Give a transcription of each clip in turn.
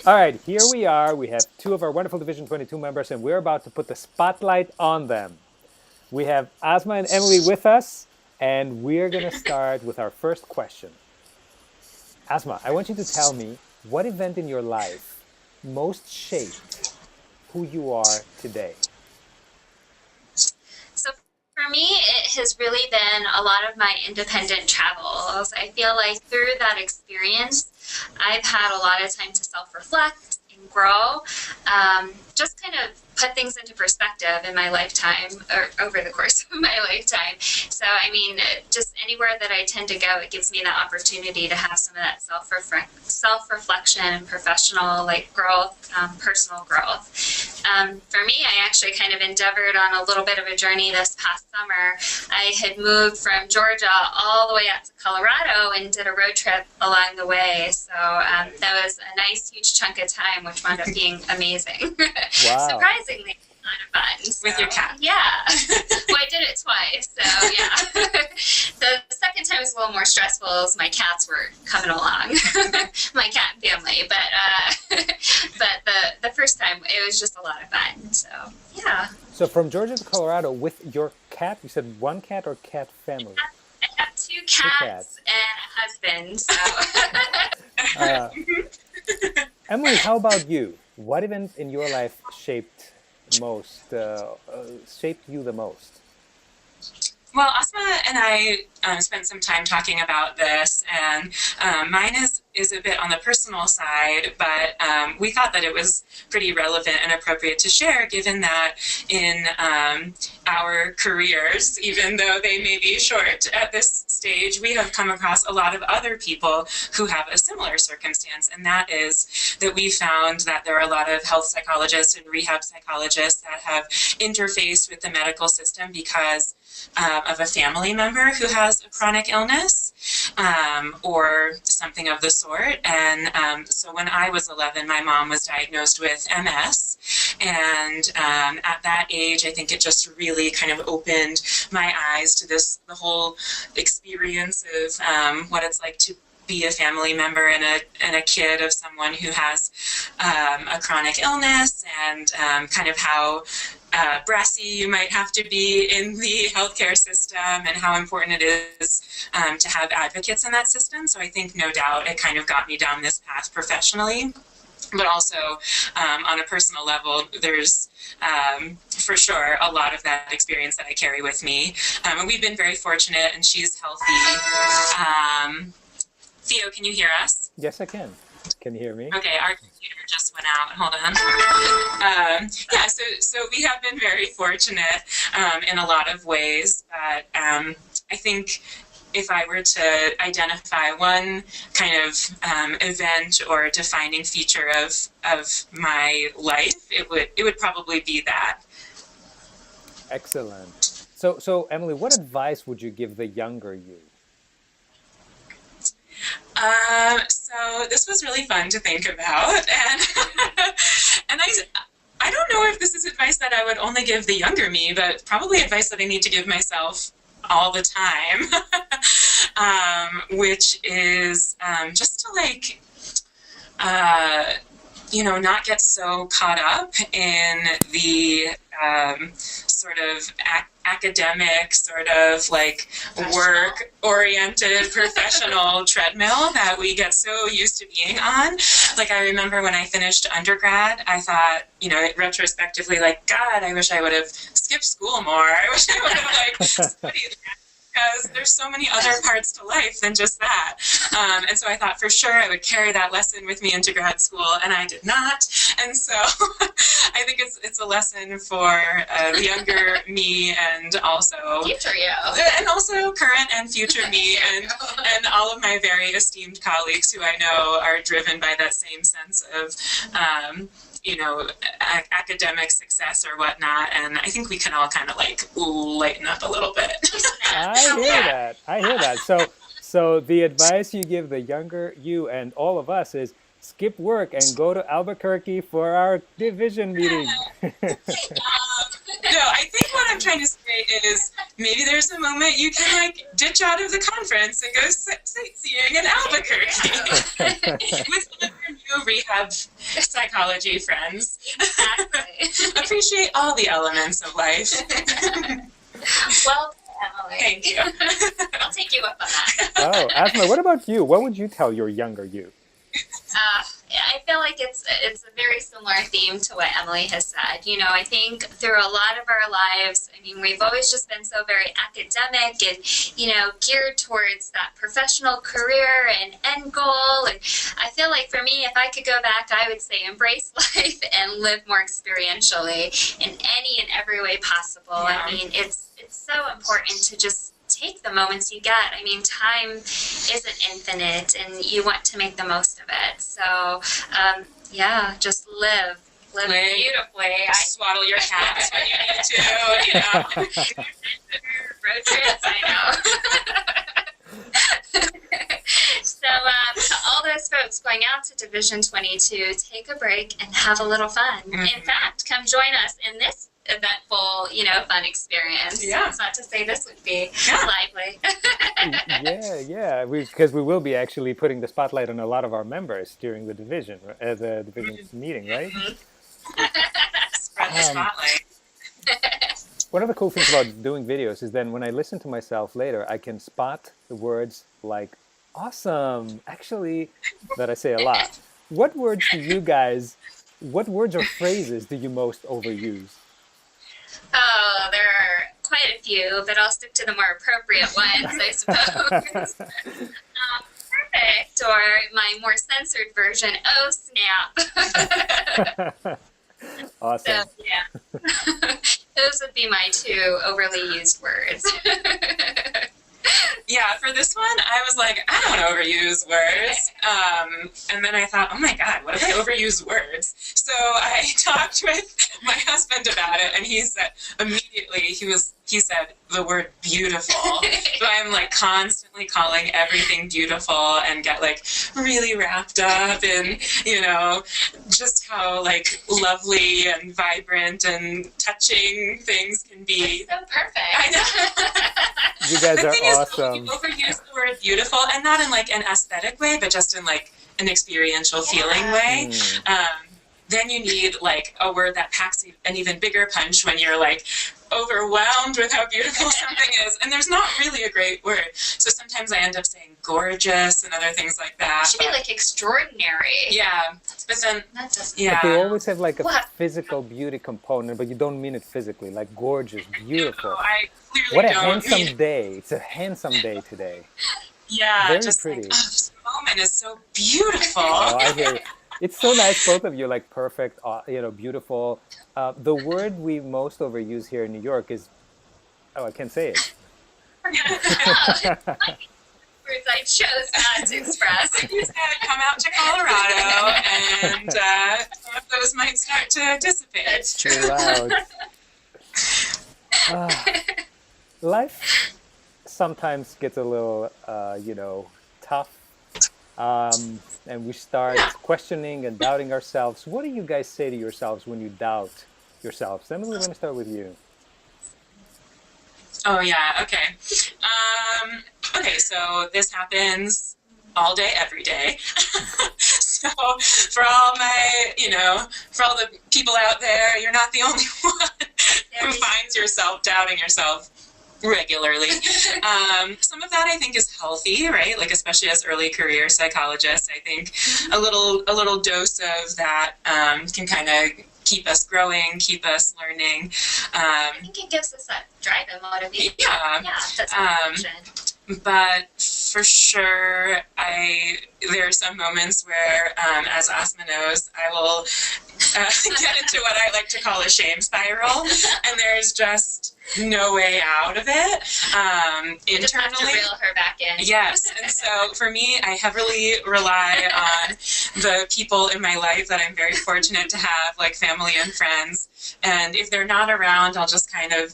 All right, here we are. We have two of our wonderful Division 22 members, and we're about to put the spotlight on them. We have Asma and Emily with us, and we're going to start with our first question. Asma, I want you to tell me what event in your life most shaped who you are today? So for me, it has really been a lot of my independent travels. I feel like through that experience, I've had a lot of time to self-reflect and grow, just kind of put things into perspective in my lifetime or over the course of my lifetime. So, I mean, just anywhere that I tend to go, it gives me the opportunity to have some of that self-reflection and professional growth, personal growth. For me, I actually kind of endeavored on a little bit of a journey this past summer. I had moved from Georgia all the way up to Colorado and did a road trip along the way. So that was a nice, huge chunk of time, which wound up being amazing. Wow. Surprisingly, a lot of fun. So, with your cat? Yeah. Well, I did it twice. So, yeah. The second time was a little more stressful as my cats were coming along. My cat family. But the first time, it was just a lot of fun. So, yeah. So from Georgia to Colorado with your cat, you said one cat or cat family? I have two cats and a husband. So. Emily, how about you? What event in your life shaped you the most? Well, Asma and I spent some time talking about this, and mine is a bit on the personal side, but we thought that it was pretty relevant and appropriate to share, given that in our careers, even though they may be short at this stage, we have come across a lot of other people who have a similar circumstance, and that is that we found that there are a lot of health psychologists and rehab psychologists that have interfaced with the medical system because of a family member who has a chronic illness or something of the sort. And so when I was 11, my mom was diagnosed with MS. And at that age, I think it just really kind of opened my eyes to the whole experience of what it's like to be a family member and a kid of someone who has a chronic illness, and kind of how brassy you might have to be in the healthcare system, and how important it is to have advocates in that system. So I think no doubt it kind of got me down this path professionally. But also on a personal level, there's for sure a lot of that experience that I carry with me. And we've been very fortunate, and she's healthy. Theo, can you hear us? Yes, I can. Can you hear me? Okay, our computer just went out. Hold on. Yeah, so we have been very fortunate in a lot of ways, but I think if I were to identify one kind of event or defining feature of my life, it would probably be that. Excellent. So Emily, what advice would you give the younger you? So this was really fun to think about, and I don't know if this is advice that I would only give the younger me, but probably advice that I need to give myself all the time, which is just to not get so caught up in the sort of academic, sort of work-oriented professional treadmill that we get so used to being on. Like, I remember when I finished undergrad, I thought, retrospectively, God, I wish I would have skipped school more. I wish I would have studied that, because there's so many other parts to life than just that. And so I thought for sure I would carry that lesson with me into grad school, and I did not. And so I think it's a lesson for the younger me, and also Future you. And also current and future me, and all of my very esteemed colleagues who I know are driven by that same sense of academic success or whatnot. And I think we can all kind of lighten up a little bit. I hear that. So the advice you give the younger you and all of us is skip work and go to Albuquerque for our division meeting. No, I think what what I'm trying to say is maybe there's a moment you can like ditch out of the conference and go sightseeing in Albuquerque with some of your new rehab psychology friends. Exactly. Appreciate all the elements of life. Well, Emily. Thank you. I'll take you up on that. Oh, Asma, what about you? What would you tell your younger you? I feel like it's a very similar theme to what Emily has said. You know, I think through a lot of our lives, I mean, we've always just been so very academic and, you know, geared towards that professional career and end goal. And I feel like for me, if I could go back, I would say embrace life and live more experientially in any and every way possible. Yeah. I mean, it's so important to just take the moments you get. I mean, time isn't infinite, and you want to make the most of it. So, yeah, just live beautifully. Swaddle your cats when you need to, you know. Road trips, I know. So, to all those folks going out to Division 22, take a break and have a little fun. Mm-hmm. In fact, come join us in this eventful, you know, fun experience. Yeah. It's not to say this would be lively. Yeah, because we will be actually putting the spotlight on a lot of our members during the division meeting, right? Spread the spotlight. One of the cool things about doing videos is then when I listen to myself later, I can spot the words like awesome, actually, that I say a lot. What words or phrases do you most overuse? Oh, there are quite a few, but I'll stick to the more appropriate ones, I suppose. Perfect, or my more censored version, oh snap. Awesome. So, yeah. Those would be my two overly used words. Yeah, for this one, I was like, I don't overuse words. And then I thought, oh my God, what if I overuse words? So I talked with my husband about it, and he said, immediately, he said the word beautiful. So I'm like constantly calling everything beautiful and get like really wrapped up in, you know, just how like lovely and vibrant and touching things can be. So perfect. I know. You guys The are thing is, awesome. you overuse the word beautiful, and not in like an aesthetic way, but just in like an experiential feeling way. Then you need like a word that packs an even bigger punch when you're like overwhelmed with how beautiful something is. And there's not really a great word. So sometimes I end up saying gorgeous and other things like that. It should be like extraordinary. Yeah. But then, That doesn't. yeah. But they always have like a What? physical beauty component, but you don't mean it physically, like gorgeous, beautiful. No, I clearly What a don't handsome mean- day. It's a handsome day today. Yeah, Very just pretty. like, oh, this moment is so beautiful. Oh, I hear you. It's so nice, both of you, like perfect, you know, beautiful. The word we most overuse here in New York is, I can't say it. Words I chose not to express. You said come out to Colorado, and some of those might start to dissipate. That's true. Loud. Life sometimes gets a little, you know, tough. And we start questioning and doubting ourselves. What do you guys say to yourselves when you doubt yourselves? Emily, let me start with you. Oh yeah, okay. Okay, so this happens all day, every day. So for all my, you know, for all the people out there, you're not the only one who finds yourself doubting yourself regularly. Some of that I think is healthy, right? Like especially as early career psychologists, I think a little dose of that can kind of keep us growing, keep us learning. I think it gives us that drive and motivation. Yeah. Yeah, that's motivation. But for sure, there are some moments where, as Asma knows, I will get into what I like to call a shame spiral, and there's just no way out of it. You just have to Internally, reel her back in. yes, and so for me, I heavily rely on the people in my life that I'm very fortunate to have, like family and friends. And if they're not around, I'll just kind of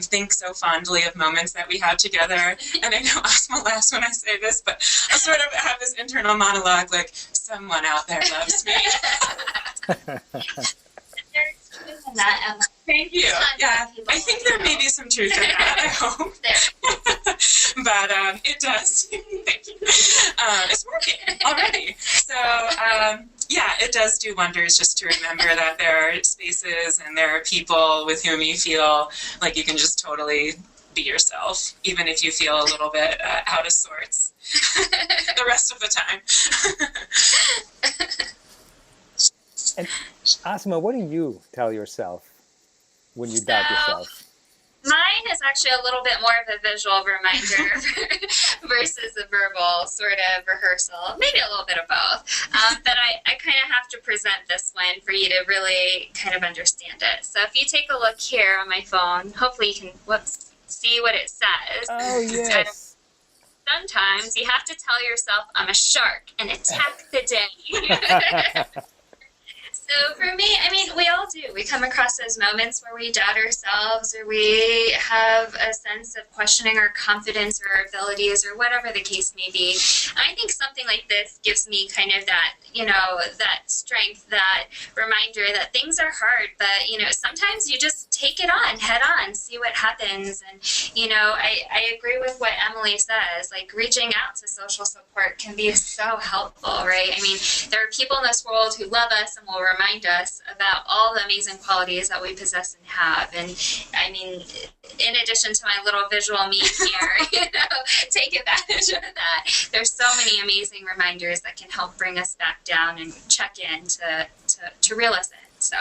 think so fondly of moments that we had together. And I know Asma laughs when I say this, but I sort of have this internal monologue, like, someone out there loves me. There's truth in that, Emma. Thank you. Yeah, I think there truth in that, I hope. But it does. It's working already. So, yeah, it does do wonders just to remember that there are spaces and there are people with whom you feel like you can just totally be yourself, even if you feel a little bit out of sorts the rest of the time. And Asma, what do you tell yourself when you doubt yourself? Mine is actually a little bit more of a visual reminder versus a verbal sort of rehearsal, maybe a little bit of both. But I kind of have to present this one for you to really kind of understand it. So if you take a look here on my phone, hopefully you can see what it says. Oh, yes. Sometimes you have to tell yourself, I'm a shark, and attack the day. So for me, I mean, we all do. We come across those moments where we doubt ourselves or we have a sense of questioning our confidence or our abilities or whatever the case may be. I think something like this gives me kind of that, that strength, that reminder that things are hard, but, sometimes you just take it on, head on, see what happens. And, I agree with what Emily says, like reaching out to social support can be so helpful, right? I mean, there are people in this world who love us and will remind us about all the amazing qualities that we possess and have. And I mean, in addition to my little visual meme here, take advantage of that. There's so many amazing reminders that can help bring us back down and check in to reel us in. So,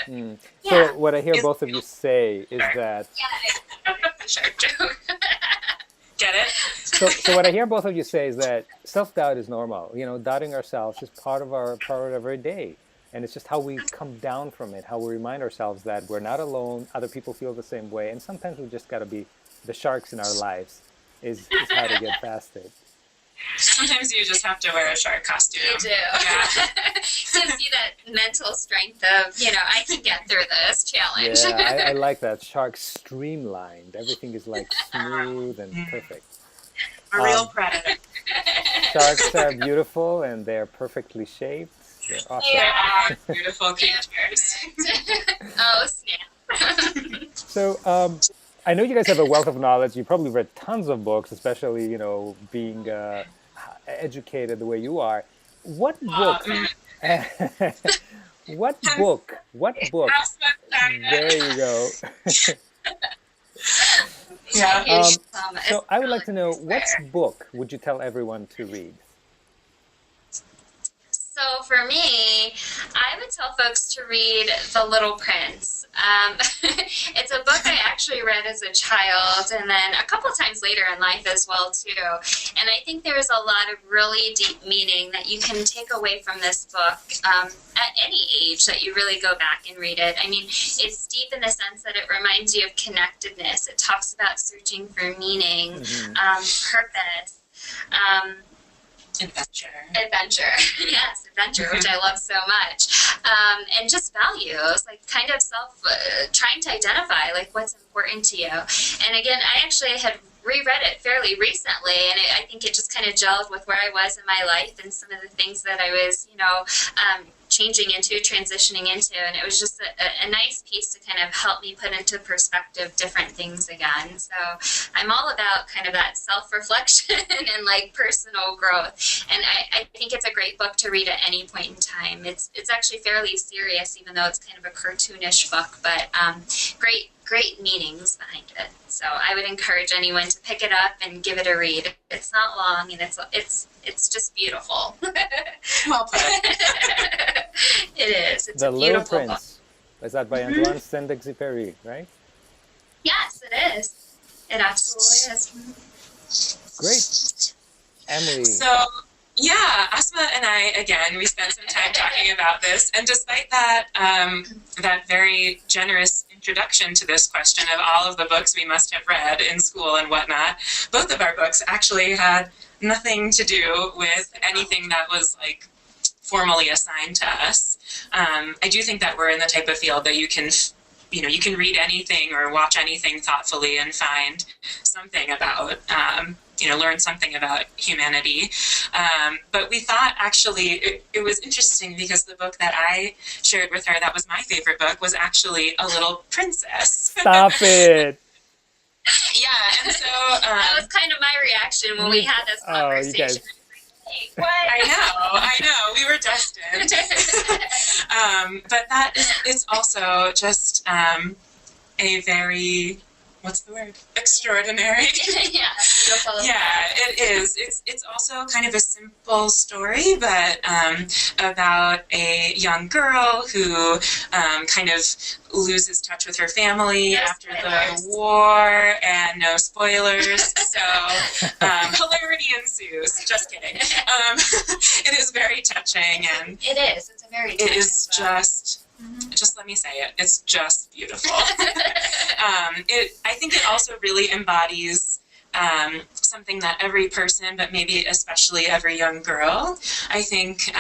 Yeah. So what I hear both of you say is that... Yeah, shark joke. Get it? So what I hear both of you say is that self-doubt is normal. Doubting ourselves is part of our every day. And it's just how we come down from it, how we remind ourselves that we're not alone, other people feel the same way, and sometimes we just got to be the sharks in our lives is how to get past it. Sometimes you just have to wear a shark costume. You do. Yeah. Gives you that mental strength of, I can get through this challenge. Yeah, I like that. Shark streamlined. Everything is like smooth and perfect. A real predator. Sharks are beautiful and they're perfectly shaped. They're awesome. Yeah, beautiful creatures. Oh, snap. So, I know you guys have a wealth of knowledge. You probably read tons of books, especially, being educated the way you are. What book? What book? There you go. Yeah. So I would like to know, what book would you tell everyone to read? So for me, I would tell folks to read The Little Prince. It's a book I actually read as a child and then a couple times later in life as well too. And I think there's a lot of really deep meaning that you can take away from this book at any age that you really go back and read it. I mean, it's deep in the sense that it reminds you of connectedness. It talks about searching for meaning, purpose. Adventure. Yes, adventure, which I love so much. And just values, like kind of trying to identify like what's important to you. And again, I actually had reread it fairly recently, and I think it just kind of gelled with where I was in my life and some of the things that I was, changing into, transitioning into, and it was just a nice piece to kind of help me put into perspective different things again. So I'm all about kind of that self-reflection and like personal growth, and I think it's a great book to read at any point in time. It's actually fairly serious, even though it's kind of a cartoonish book, but great meanings behind it. So I would encourage anyone to pick it up and give it a read. It's not long, and it's just beautiful. Well put. It is. It's The a Little beautiful book. Prince. Is that by Antoine Saint-Exupéry, right? Yes, it is. It absolutely is. Great. Emily. So, yeah, Asma and I, again, we spent some time talking about this, and despite that, that very generous introduction to this question of all of the books we must have read in school and whatnot, both of our books actually had nothing to do with anything that was like formally assigned to us. I do think that we're in the type of field that you can read anything or watch anything thoughtfully and find something about, learn something about humanity. But we thought actually it was interesting because the book that I shared with her that was my favorite book was actually A Little Princess. Stop it. Yeah, and so That was kind of my reaction when we had this Oh, you conversation. guys. Like, what? I know, we were destined. But that is, it's also just a very, what's the word? Extraordinary. Yeah, beautiful. Yeah, it is. It's also kind of a simple story, but about a young girl who kind of loses touch with her family No after spoilers. the war, and no spoilers. So hilarity ensues. Just kidding. It is very touching, and It is. It's a very. it is touching book. just let me say it. It's just beautiful. I think it also really embodies something that every person, but maybe especially every young girl, I think,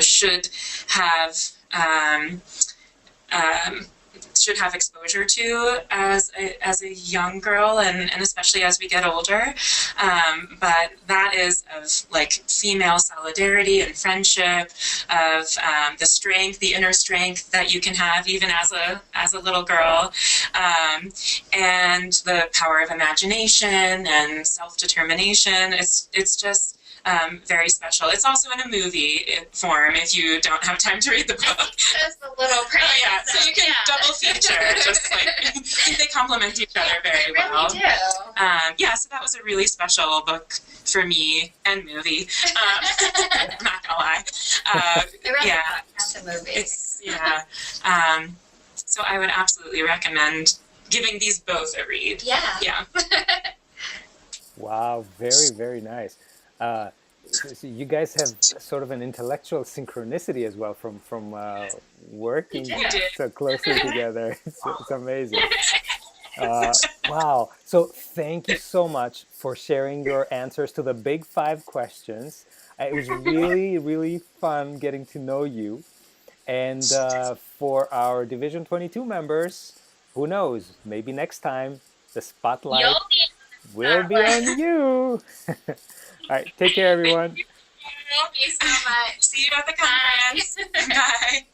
should have should have exposure to as a young girl, and especially as we get older. But that is of like female solidarity and friendship, of the strength, the inner strength that you can have even as a little girl, and the power of imagination and self-determination. It's just very special. It's also in a movie form if you don't have time to read the book. Just a little prince. Oh yeah, so you can double feature. Just like I think they complement each other very They well. really do. Yeah, so that was a really special book for me and movie. I'm not gonna lie. I read Yeah, the movie. it's so I would absolutely recommend giving these both a read. Yeah. Yeah. Wow, very, very nice. So you guys have sort of an intellectual synchronicity as well from working We did. so closely together. It's amazing. Wow. So thank you so much for sharing your answers to the big 5 questions. It was really, really fun getting to know you. And for our Division 22 members, who knows? Maybe next time the spotlight You'll be will be on you. All right, take care, everyone. Thank you so much. See you at the conference. Bye.